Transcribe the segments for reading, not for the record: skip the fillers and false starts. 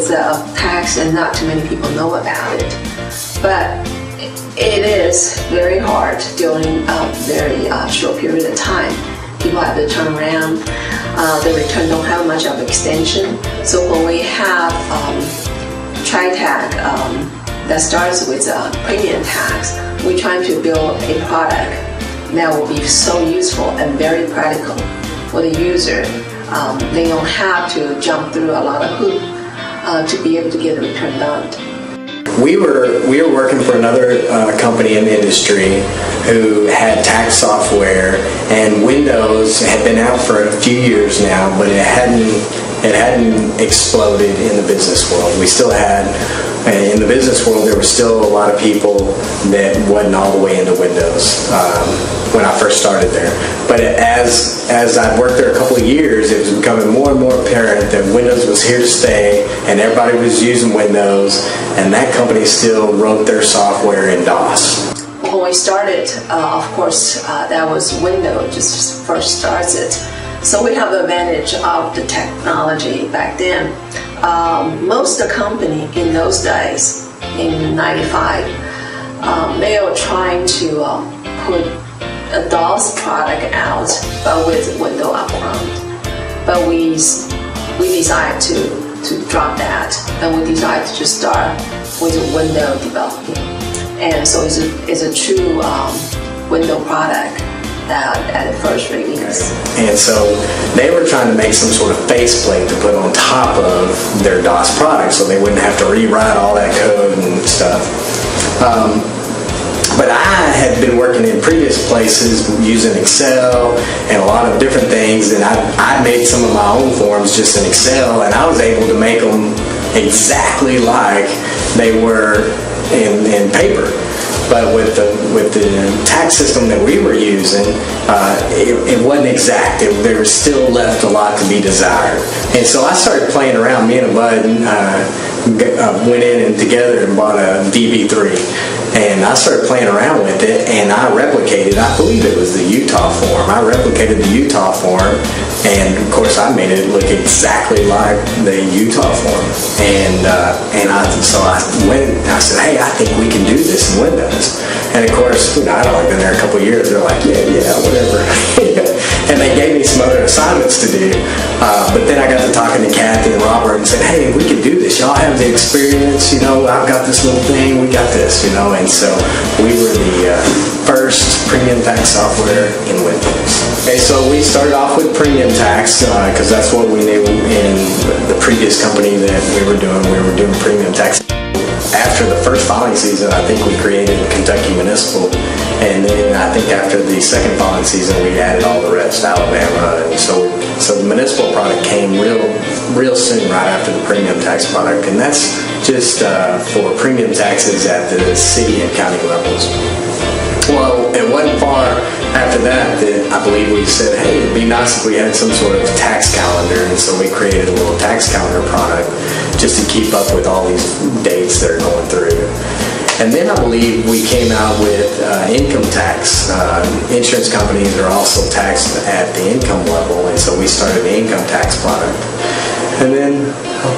with tax, and not too many people know about it. But it is very hard during a very short period of time. People have to turn around. The return don't have much of extension. So when we have TriTech that starts with premium tax, we're trying to build a product that will be so useful and very practical for the user. They don't have to jump through a lot of hoops to be able to get the return done. We were working for another company in the industry who had tax software, and Windows had been out for a few years now, but it hadn't exploded in the business world. We still had, in the business world, there were still a lot of people that wasn't all the way into Windows when I first started there. But as I'd worked there a couple of years, it was becoming more and more apparent that Windows was here to stay, and everybody was using Windows, and that company still wrote their software in DOS. When we started, of course, that was Windows just first started. So we have the advantage of the technology back then. Most of the company in those days, in '95, they were trying to put a DOS product out, but with Windows upfront. But we decided to drop that, and we decided to just start with Windows development. And so it's a true Windows product at the first release. And so they were trying to make some sort of faceplate to put on top of their DOS product so they wouldn't have to rewrite all that code and stuff. But I had been working in previous places using Excel and a lot of different things, and I made some of my own forms just in Excel, and I was able to make them exactly like they were in paper. But with the tax system that we were using, it wasn't exact. There was still left a lot to be desired. And so I started playing around. Me and a bud went in and together and bought a DB3. And I started playing around with it, and I replicated, I believe it was the Utah form. I replicated the Utah form, and of course I made it look exactly like the Utah form. So I went and I said, hey, I think we can do this in Windows. And of course, I'd only been there a couple of years. They're like, yeah, whatever. And they gave me some other assignments to do. But then I got to talking to Kathy and Robert and said, hey, we can do this. Y'all have the experience, I've got this little thing, we got this, And so we were the first premium tax software in Windows. Okay, so we started off with premium tax because that's what we knew in the previous company that we were doing. We were doing premium tax. After the first filing season, I think we created Kentucky Municipal, and then I think after the second filing season, we added all the rest, Alabama, and so the municipal product came real soon right after the premium tax product, and that's just for premium taxes at the city and county levels. Well, it wasn't far after that I believe we said, hey, it'd be nice if we had some sort of tax calendar, and so we created a little tax calendar product just to keep up with all these dates that are going through. And then I believe we came out with income tax. Insurance companies are also taxed at the income level, and so we started the income tax product. And then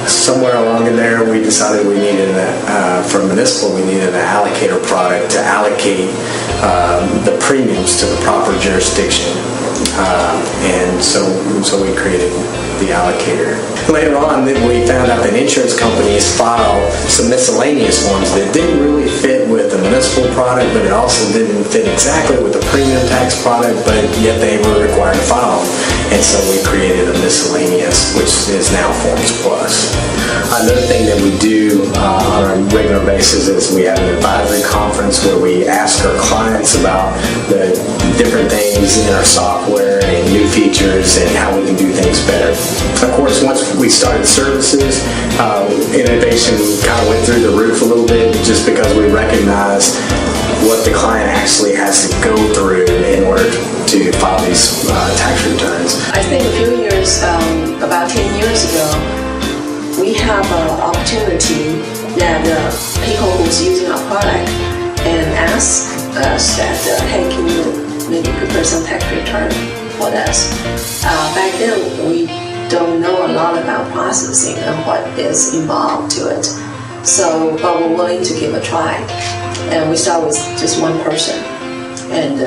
somewhere along in there, we decided we needed, for municipal, we needed an allocator product to allocate the premiums to the proper jurisdiction. And so we created the allocator. Later on, we found out that insurance companies file some miscellaneous forms that didn't really fit with the municipal product, but it also didn't fit exactly with the premium tax product, but yet they were required to file. And so we created a miscellaneous, which is now Forms Plus. Another thing that we do on a regular basis is we have an advisory conference where we ask our clients about the different things in our software and new features and how we can do things better. Of course, once we started services, innovation kind of went through the roof a little bit just because we recognized what the client actually has to go through in order to file these tax returns. I think a few years, about 10 years ago, we have an opportunity that people who's using our product and ask us that, hey, can you maybe prepare some tax return for us? Back then, we don't know a lot about processing and what is involved to it. So, but we're willing to give a try. And we start with just one person and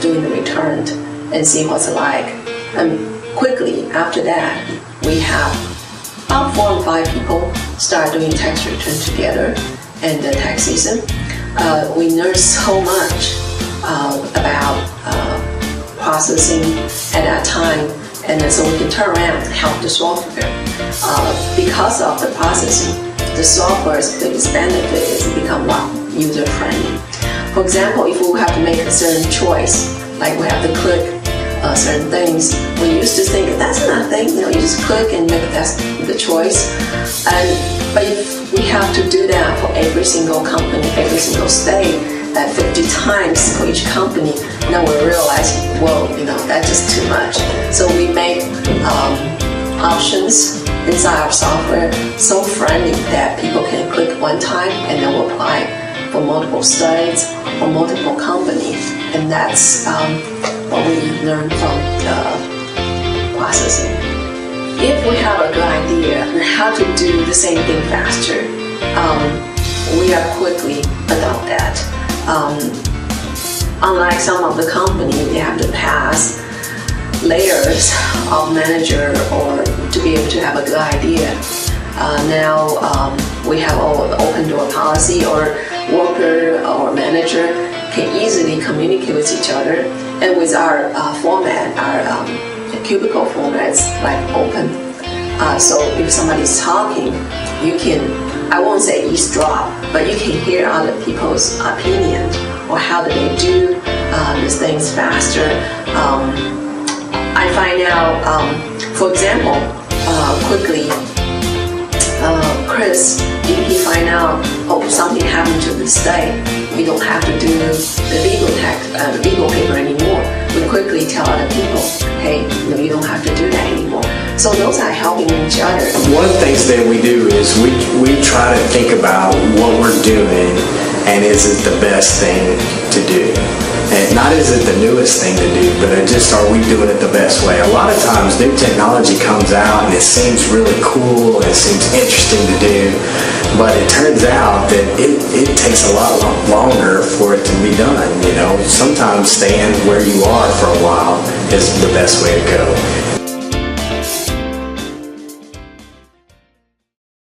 doing the return and see what's it like. And quickly after that, we have about 4 or 5 people start doing tax return together in the tax season. We learn so much about processing at that time, and then so we can turn around and help the software. Because of the processing, the software's biggest benefit is to become user-friendly. For example, if we have to make a certain choice, like we have to click certain things, we used to think that's nothing, you just click and make that's the choice. But if we have to do that for every single company, every single state, at 50 times for each company, then we realize, whoa, that's just too much. So we make options inside our software so friendly that people can click one time and then we'll apply for multiple states or multiple companies. And that's what we learned from processing. If we have a good idea on how to do the same thing faster, we are quickly adopt that. Unlike some of the companies, they have to pass layers of manager or to be able to have a good idea. Now we have all open door policy, or worker or manager can easily communicate with each other. And with our format, our cubicle formats like open. So if somebody's talking, you can, I won't say eavesdrop, but you can hear other people's opinion or how do they do these things faster. I find out, for example, quickly, Chris, if he find out, something happened to the state, we don't have to do the legal paper anymore. We quickly tell other people, hey, you don't have to do that anymore. So those are helping each other. One of the things that we do is we try to think about what we're doing and is it the best thing to do. And not is it the newest thing to do, but just are we doing it the best way? A lot of times new technology comes out and it seems really cool, it seems interesting to do, but it turns out that it takes a lot longer for it to be done. Sometimes staying where you are for a while is the best way to go.